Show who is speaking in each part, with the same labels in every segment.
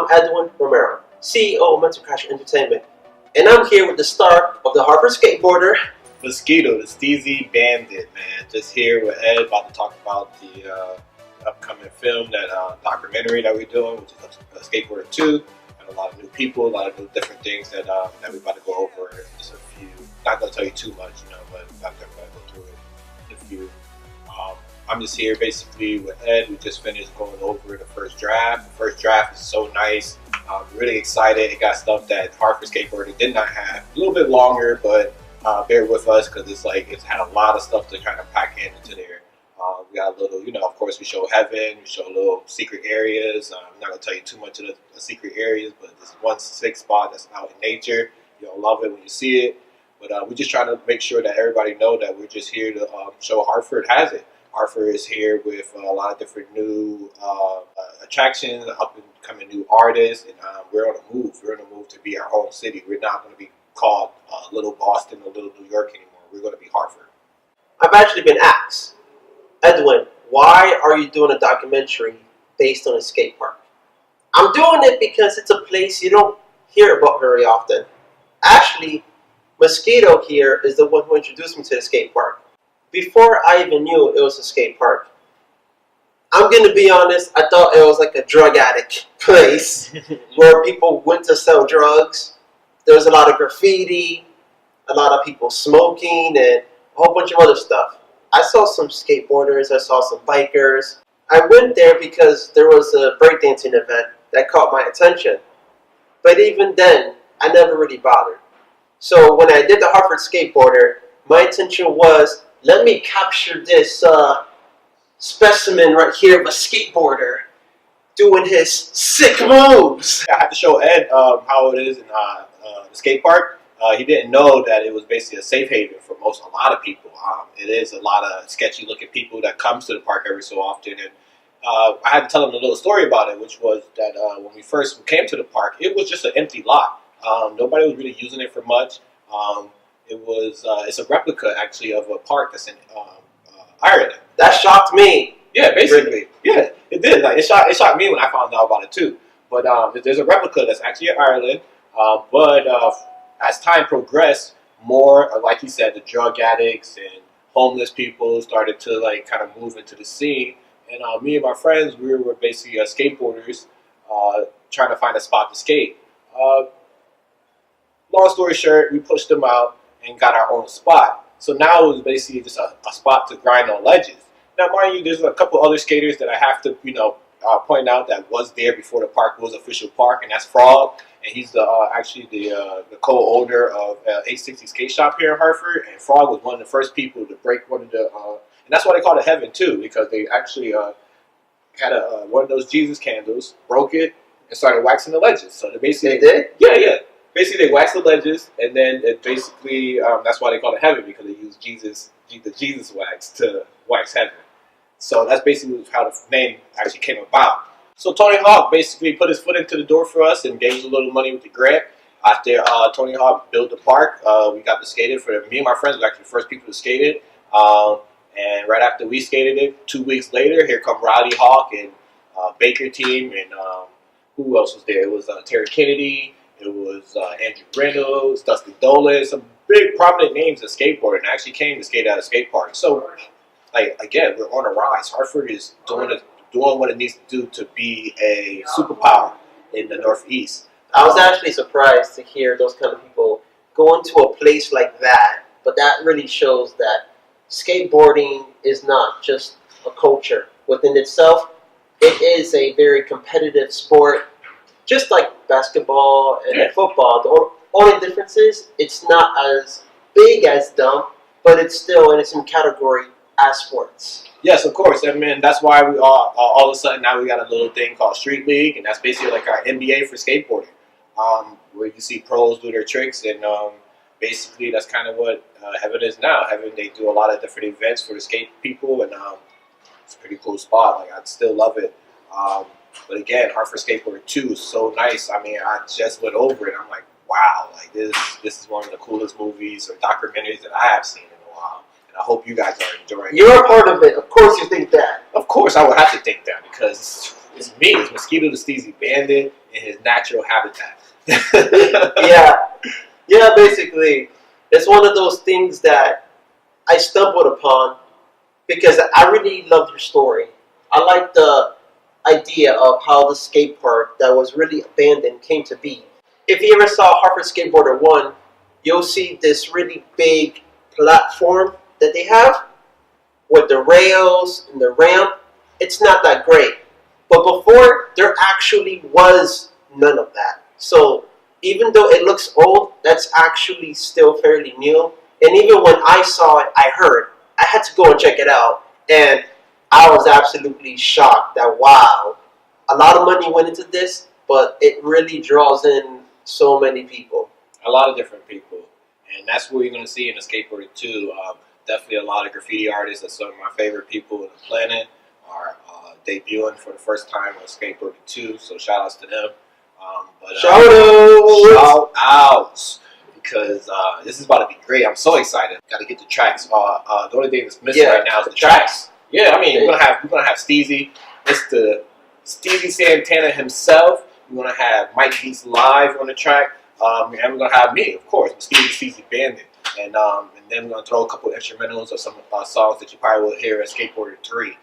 Speaker 1: I'm Edwin Romero, CEO of Mental Crash Entertainment, and I'm here with the star of the Hartford Skateboarder,
Speaker 2: Mosquito, the Steezy Bandit, man. Just here with Ed, about to talk about the upcoming film, that documentary that we're doing, which is Skateboarder 2, and a lot of new people, a lot of new different things that we're about to go over. Just a few, not going to tell you too much, but I'm going to go through it in a few. I'm just here basically with Ed. We just finished going over the first draft. The first draft is so nice. I'm really excited. It got stuff that Hartford Skateboarder did not have. A little bit longer, but bear with us because it's had a lot of stuff to kind of pack into there. We got a little, of course we show heaven, we show little secret areas. I'm not going to tell you too much of the secret areas, but this one sick spot that's out in nature. You'll love it when you see it. But we're just trying to make sure that everybody know that we're just here to show Hartford has it. Hartford is here with a lot of different new attractions, up and coming new artists, and we're on the move. We're on the move to be our own city. We're not going to be called Little Boston or Little New York anymore. We're going to be Hartford.
Speaker 1: I've actually been asked, Edwin, why are you doing a documentary based on a skate park? I'm doing it because it's a place you don't hear about very often. Actually, Mosquito here is the one who introduced me to the skate park. Before I even knew it was a skate park. I'm going to be honest, I thought it was like a drug addict place where people went to sell drugs. There was a lot of graffiti, a lot of people smoking, and a whole bunch of other stuff. I saw some skateboarders, I saw some bikers. I went there because there was a breakdancing event that caught my attention. But even then, I never really bothered. So when I did the Hartford Skateboarder, my intention was, let me capture this specimen right here of a skateboarder doing his sick moves.
Speaker 2: I have to show Ed how it is in the skate park. He didn't know that it was basically a safe haven for a lot of people. It is a lot of sketchy looking people that comes to the park every so often. And I had to tell him a little story about it, which was that when we first came to the park, it was just an empty lot. Nobody was really using it for much. It's a replica actually of a park that's in Ireland.
Speaker 1: That shocked me.
Speaker 2: Yeah, basically. Yeah, it did. Like it shocked me when I found out about it too. But there's a replica that's actually in Ireland. But as time progressed, more like you said, the drug addicts and homeless people started to kind of move into the scene. And me and my friends, we were basically skateboarders trying to find a spot to skate. Long story short, we pushed them out and got our own spot. So now it was basically just a spot to grind on ledges. Now, mind you, there's a couple other skaters that I have to, point out that was there before the park was official park, and that's Frog. And he's actually the co-owner of 860 Skate Shop here in Hartford. And Frog was one of the first people to break one of the, and that's why they call it Heaven too, because they actually had one of those Jesus candles, broke it, and started waxing the ledges. So they basically
Speaker 1: did?
Speaker 2: Yeah. Basically, they wax the ledges, and then it basically, that's why they call it Heaven, because they use the Jesus wax to wax heaven. So that's basically how the name actually came about. So Tony Hawk basically put his foot into the door for us and gave us a little money with the grant. After Tony Hawk built the park, we got to skate it. Me and my friends were actually the first people to skate it. And right after we skated it, 2 weeks later, here come Riley Hawk and Baker team, and who else was there? It was Terry Kennedy. It was Andrew Reynolds, Dustin Dolan, some big prominent names in skateboarding. And actually came to skate at a skate park. So, again, we're on a rise. Hartford is doing what it needs to do to be a superpower in the Northeast.
Speaker 1: I was actually surprised to hear those kind of people go into a place like that. But that really shows that skateboarding is not just a culture within itself. It is a very competitive sport. Just like basketball and football, the only difference is it's not as big as them, but it's still in the same category as sports.
Speaker 2: Yes, of course. I mean, that's why we all of a sudden now we got a little thing called Street League, and that's basically like our NBA for skateboarding, where you see pros do their tricks, and basically that's kind of what Heaven is now. Heaven, they do a lot of different events for the skate people, and it's a pretty cool spot. I still love it. But again, Hartford Skateboarder 2 is so nice. I mean, I just went over it. I'm like, wow, this is one of the coolest movies or documentaries that I have seen in a while. And I hope you guys are enjoying it.
Speaker 1: You're a part of it. Of course you think that.
Speaker 2: Of course I would have to think that because It's me. It's Mosquito the Steezy Bandit in his natural habitat.
Speaker 1: Yeah, basically. It's one of those things that I stumbled upon because I really loved your story. I like the idea of how the skate park that was really abandoned came to be. If you ever saw Hartford Skateboarder 1, you'll see this really big platform that they have with the rails and the ramp. It's not that great. But before, there actually was none of that. So even though it looks old, that's actually still fairly new. And even when I saw it, I heard. I had to go and check it out. And I was absolutely shocked that, wow, a lot of money went into this, but it really draws in so many people.
Speaker 2: A lot of different people. And that's what you're going to see in the Skateboarder 2. Definitely a lot of graffiti artists. That's some of my favorite people on the planet are debuting for the first time on Skateboarder 2. So shout outs to them. Shout outs! Because this is about to be great. I'm so excited. Got to get the tracks. The only thing that's missing right now is the tracks. Yeah, I mean, we're gonna have Steezy. It's the Steezy Santana himself. We're gonna have Mike Beats live on the track, and we're gonna have me, of course, Mosquito the Steezy Bandit, and then we're gonna throw a couple instrumentals of some songs that you probably will hear at Skateboarder 3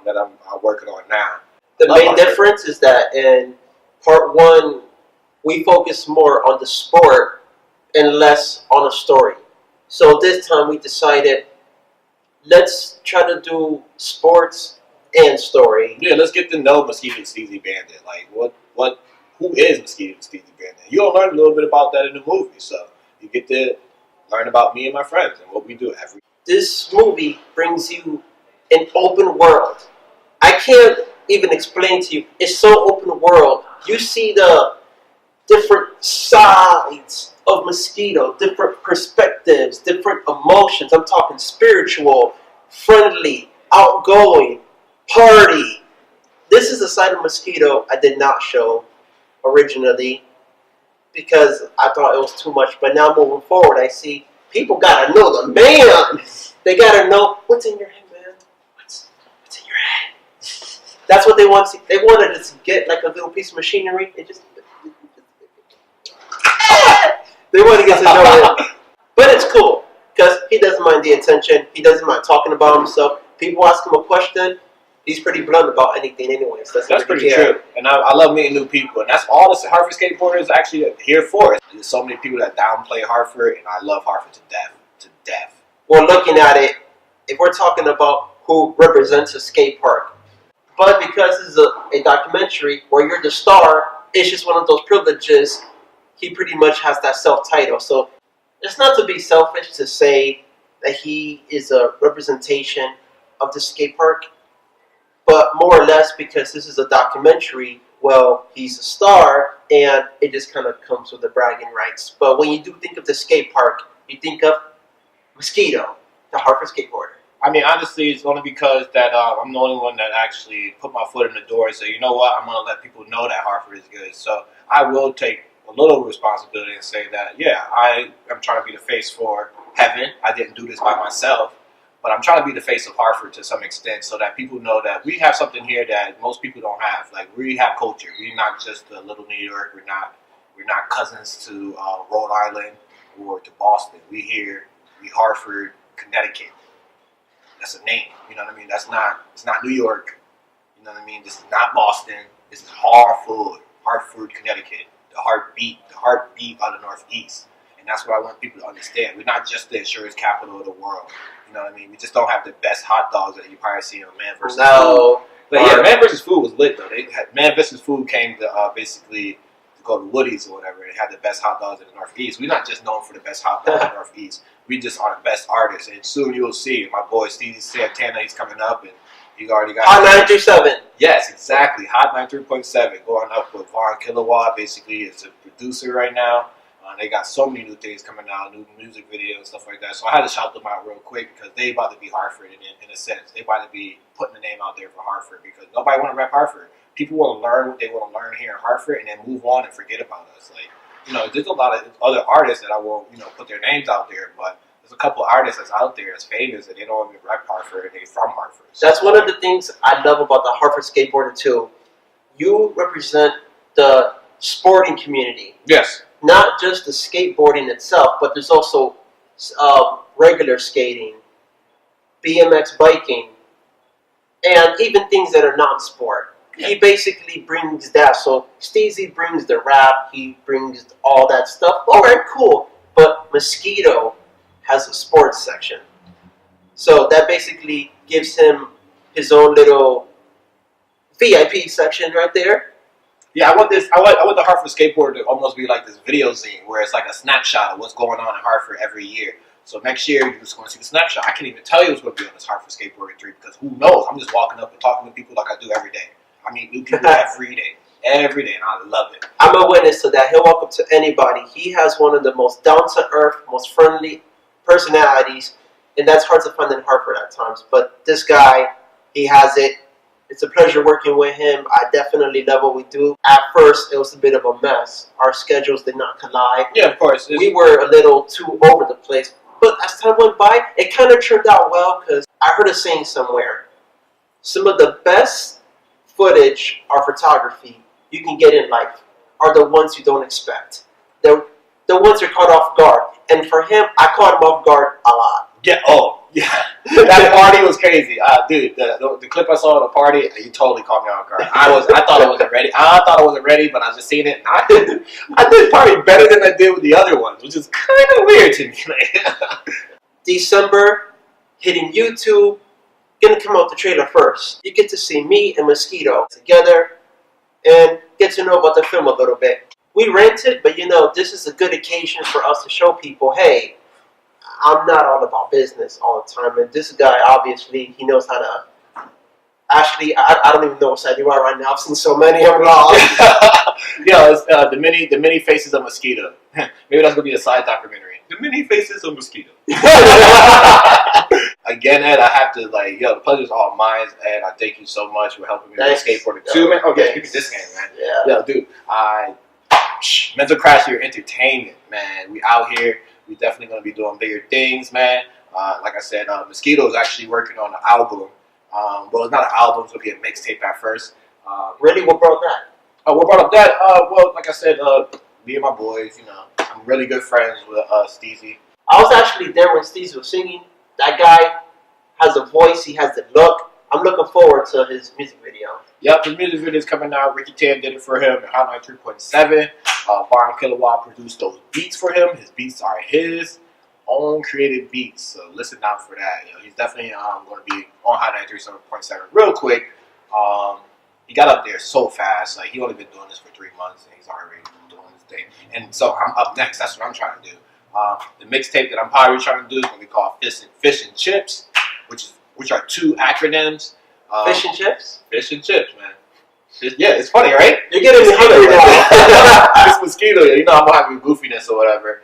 Speaker 2: that I'm working on now.
Speaker 1: The main difference is that in part 1, we focus more on the sport and less on a story. So this time we decided, let's try to do sports and story.
Speaker 2: Yeah, let's get to know Mosquito the Steezy Bandit. Like, who is Mosquito the Steezy Bandit? You'll learn a little bit about that in the movie. So you get to learn about me and my friends and what we do every.
Speaker 1: This movie brings you an open world. I can't even explain to you. It's so open world. You see the different sides of Mosquito, different perspectives, different emotions. I'm talking spiritual, friendly, outgoing, party. This is a side of Mosquito I did not show originally because I thought it was too much. But now moving forward, I see people gotta know the man. They gotta know what's in your head, man. What's in your head? That's what they want to see. They wanted to get like a little piece of machinery and just. They want to get to know him. But it's cool, because he doesn't mind the attention. He doesn't mind talking about himself. People ask him a question, he's pretty blunt about anything anyways. That's
Speaker 2: pretty true. And I love meeting new people. And that's all the Hartford Skateboarder is actually here for. There's so many people that downplay Hartford, and I love Hartford to death. To death.
Speaker 1: We're looking at it, if we're talking about who represents a skate park. But because this is a documentary where you're the star, it's just one of those privileges. He pretty much has that self-title. So it's not to be selfish to say that he is a representation of the skate park, but more or less because this is a documentary, well, he's a star, and it just kind of comes with the bragging rights. But when you do think of the skate park, you think of Mosquito, the Hartford Skateboarder.
Speaker 2: I mean, honestly, it's only because that I'm the only one that actually put my foot in the door and say, you know what, I'm going to let people know that Hartford is good. So I will take a little responsibility and say that, yeah, I am trying to be the face for heaven. I didn't do this by myself, but I'm trying to be the face of Hartford to some extent so that people know that we have something here that most people don't have. Like, we have culture. We're not just a little New York. We're not cousins to Rhode Island or to Boston. We Hartford, Connecticut. That's a name. You know what I mean? It's not New York. You know what I mean? This is not Boston. This is Hartford, Connecticut. The heartbeat of the Northeast. And that's what I want people to understand. We're not just the insurance capital of the world. You know what I mean? We just don't have the best hot dogs that you probably see on Man vs. Food. But yeah, Man vs. Food was lit though. Man vs. Food came to basically to go to Woody's or whatever. It had the best hot dogs in the Northeast. We're not just known for the best hot dogs in the Northeast. We just are the best artists. And soon you'll see my boy Steezy Santana, he's coming up and he's already got
Speaker 1: Hot 937.
Speaker 2: Yes, exactly. Hot 93.7 going up with Vaughn Kilowatt. Basically, it's a producer right now. They got so many new things coming out, new music videos and stuff like that. So I had to shout them out real quick because they about to be Hartford in a sense. They about to be putting the name out there for Hartford because nobody want to rep Hartford. People want to learn what they want to learn here in Hartford and then move on and forget about us. Like, you know, there's a lot of other artists that I won't, put their names out there, but there's a couple artists that's out there that's famous that they don't even rep Hartford and they're from Hartford.
Speaker 1: So that's one of the things I love about the Hartford Skateboarder too. You represent the sporting community,
Speaker 2: Yes.
Speaker 1: not just the skateboarding itself, but there's also regular skating, BMX biking, and even things that are non-sport.
Speaker 2: Yeah.
Speaker 1: He basically brings that. So Steezy brings the rap, he brings all that stuff. All right, cool. But Mosquito has a sports section. So that basically gives him his own little VIP section right there.
Speaker 2: Yeah, I want this. I want the Hartford Skateboarder to almost be like this video zine where it's like a snapshot of what's going on in Hartford every year. So next year you're just going to see the snapshot. I can't even tell you what's going to be on this Hartford Skateboarder 3 because who knows? I'm just walking up and talking to people like I do every day. I meet new people every day, and I love it.
Speaker 1: I'm a witness to that. He'll walk up to anybody. He has one of the most down-to-earth, most friendly personalities, and that's hard to find in Hartford at times. But this guy, he has it. It's a pleasure working with him. I definitely love what we do. At first, it was a bit of a mess. Our schedules did not collide.
Speaker 2: Yeah, of course.
Speaker 1: We were a little too over the place. But as time went by, it kind of turned out well because I heard a saying somewhere. Some of the best footage or photography you can get in life are the ones you don't expect. The ones you're caught off guard. And for him, I caught him off guard a lot.
Speaker 2: Yeah. Oh, yeah. That party was crazy, dude. The clip I saw at the party, he totally caught me off guard. I thought I wasn't ready. But I was just seeing it. And I did probably better than I did with the other ones, which is kind of weird to me.
Speaker 1: December, hitting YouTube. Gonna come out the trailer first. You get to see me and Mosquito together and get to know about the film a little bit. We rented, but this is a good occasion for us to show people, hey, I'm not all about business all the time, and this guy, obviously, he knows how to... Actually, I don't even know what side you are right now. I've seen so many, I'm lost.
Speaker 2: It's the many faces of Mosquito. Maybe that's going to be a side documentary. The many faces of Mosquito. Again, Ed, I have to, the pleasure's all mine, Ed. I thank you so much for helping me with skateboarding too, man. Okay, give me this game, man.
Speaker 1: Yeah.
Speaker 2: Yo, dude, Mental Crash Your Entertainment, man. We out here. We definitely going to be doing bigger things, man. Like I said, Mosquito is actually working on an album. Well, it's not an album, it's going to be a mixtape at first.
Speaker 1: Really? What brought that?
Speaker 2: What brought up that? Well, like I said, me and my boys, I'm really good friends with Steezy.
Speaker 1: I was actually there when Steezy was singing. That guy has a voice, he has the look. I'm looking forward to his music video.
Speaker 2: Yep, his music video is coming out. Ricky Tan did it for him at Hot 93.7. Bar Kilowatt produced those beats for him. His beats are his own created beats, so listen out for that. He's definitely going to be on Hot 93.7 real quick. He got up there so fast. He only been doing this for 3 months, and he's already doing his thing. And so I'm up next. That's what I'm trying to do. The mixtape that I'm probably trying to do is going to be called Fish and Chips, which are 2 acronyms.
Speaker 1: Fish and chips?
Speaker 2: Fish and chips, man. Yeah, it's funny, right?
Speaker 1: You're getting me hungry now.
Speaker 2: It's Mosquito. I'm gonna have your goofiness or whatever.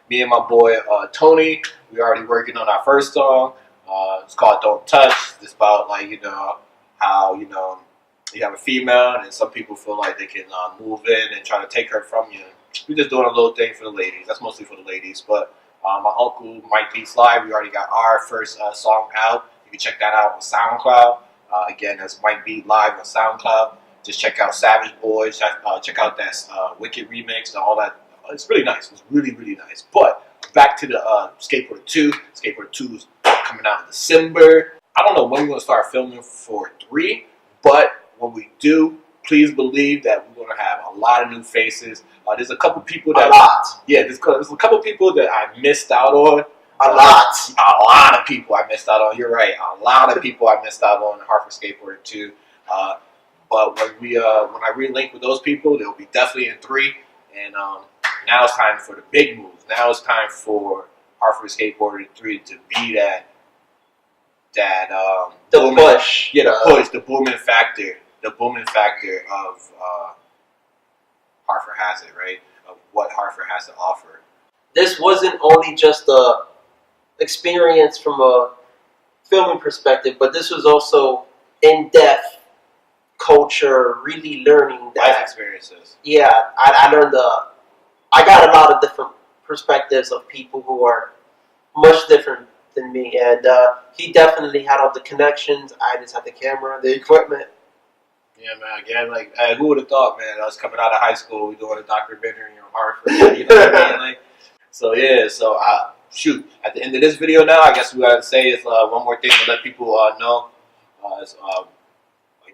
Speaker 2: Me and my boy Tony, we already working on our first song. It's called "Don't Touch." It's about how you have a female and some people feel like they can move in and try to take her from you. We're just doing a little thing for the ladies. That's mostly for the ladies. But my uncle Mike Beats Live, we already got our first song out. You can check that out on SoundCloud. Again, that's Mike Beat Live on SoundCloud. Just check out Savage Boys. Check out that Wicked remix and all that. It's really nice. It's really, really nice. But back to the Skateboarder 2. Skateboarder 2 is coming out in December. I don't know when we're going to start filming for 3, but when we do, please believe that we're going to have a lot of new faces. There's a couple people that...
Speaker 1: A lot.
Speaker 2: Yeah, there's a couple people that I missed out on.
Speaker 1: A lot
Speaker 2: of people I missed out on. You're right. A lot of people I missed out on Hartford Skateboarder 2. But when I relink with those people, they'll be definitely in 3. And now it's time for the big moves. Now it's time for Hartford Skateboarder 3 to be that
Speaker 1: the
Speaker 2: booming,
Speaker 1: push.
Speaker 2: Yeah, the push, the booming factor of Hartford has it, right? Of what Hartford has to offer.
Speaker 1: This wasn't only just a experience from a filming perspective, but this was also in-depth culture, really learning that.
Speaker 2: Life experiences.
Speaker 1: Yeah, I learned I got a lot of different perspectives of people who are much different than me, and he definitely had all the connections. I just had the camera, the equipment.
Speaker 2: Yeah, man. Again, like, who would have thought, man? Us coming out of high school, we doing a documentary on Hartford. You know what I mean? Like, so yeah. So shoot. At the end of this video, now I guess we gotta say is one more thing to let people know. Is,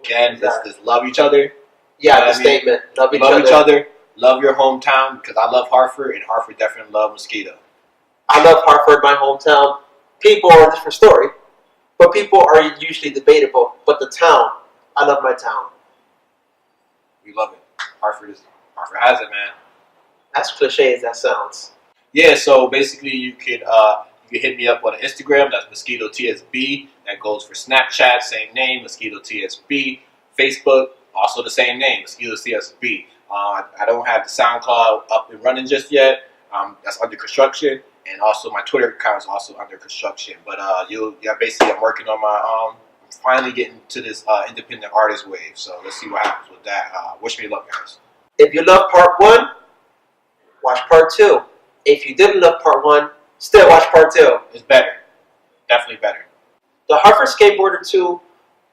Speaker 2: again, just love each other.
Speaker 1: Yeah, the statement. Love each
Speaker 2: other. Love your hometown, because I love Hartford, and Hartford definitely love Mosquito.
Speaker 1: I love Hartford, my hometown. People are a different story, but people are usually debatable. But the town, I love my town.
Speaker 2: We love it. Hartford has it, man.
Speaker 1: As cliche as that sounds.
Speaker 2: Yeah, so basically you can hit me up on Instagram. That's Mosquito TSB. That goes for Snapchat, same name, Mosquito TSB. Facebook, also the same name, Mosquito TSB. I don't have the SoundCloud up and running just yet. That's under construction, and also my Twitter account is also under construction. But basically I'm working on my finally getting to this independent artist wave. So let's see what happens with that. Wish me luck, guys.
Speaker 1: If you love part 1, watch part 2. If you didn't love part 1, still watch part 2.
Speaker 2: It's better. Definitely better.
Speaker 1: The Hartford Skateboarder 2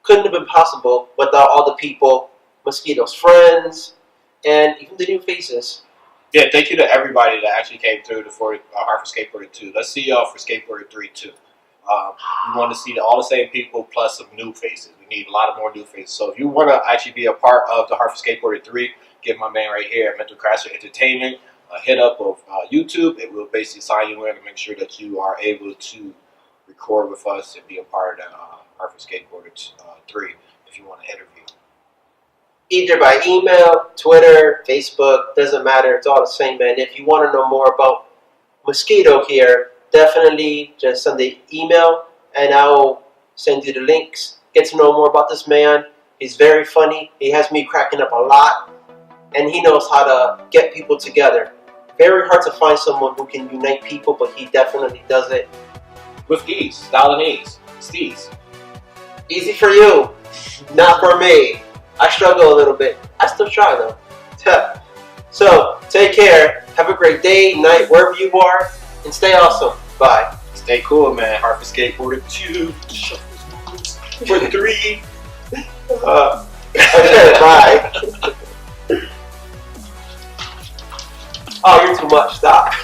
Speaker 1: couldn't have been possible without all the people, Mosquito's friends, and even the new faces.
Speaker 2: Yeah, thank you to everybody that actually came through for Hartford Skateboarder 2. Let's see y'all for Skateboarder 3 too. We want to see all the same people plus some new faces. We need a lot of more new faces. So if you want to actually be a part of the Hartford Skateboarder 3, give my man right here at Mental Crasher Entertainment a hit up of YouTube. It will basically sign you in and make sure that you are able to record with us and be a part of the Hartford Skateboarder 3 if you want to interview.
Speaker 1: Either by email, Twitter, Facebook, doesn't matter. It's all the same, man. If you want to know more about Mosquito here, definitely just send the email and I'll send you the links. Get to know more about this man. He's very funny. He has me cracking up a lot. And he knows how to get people together. Very hard to find someone who can unite people, but he definitely does it.
Speaker 2: With ease. Style and ease. Steez.
Speaker 1: Easy for you. Not for me. I struggle a little bit. I still try though. So, take care. Have a great day, night, wherever you are. And stay awesome. Bye.
Speaker 2: Stay cool, man. Hartford Skateboarder 2. For 3.
Speaker 1: Okay, bye. Oh, you're too much. Stop.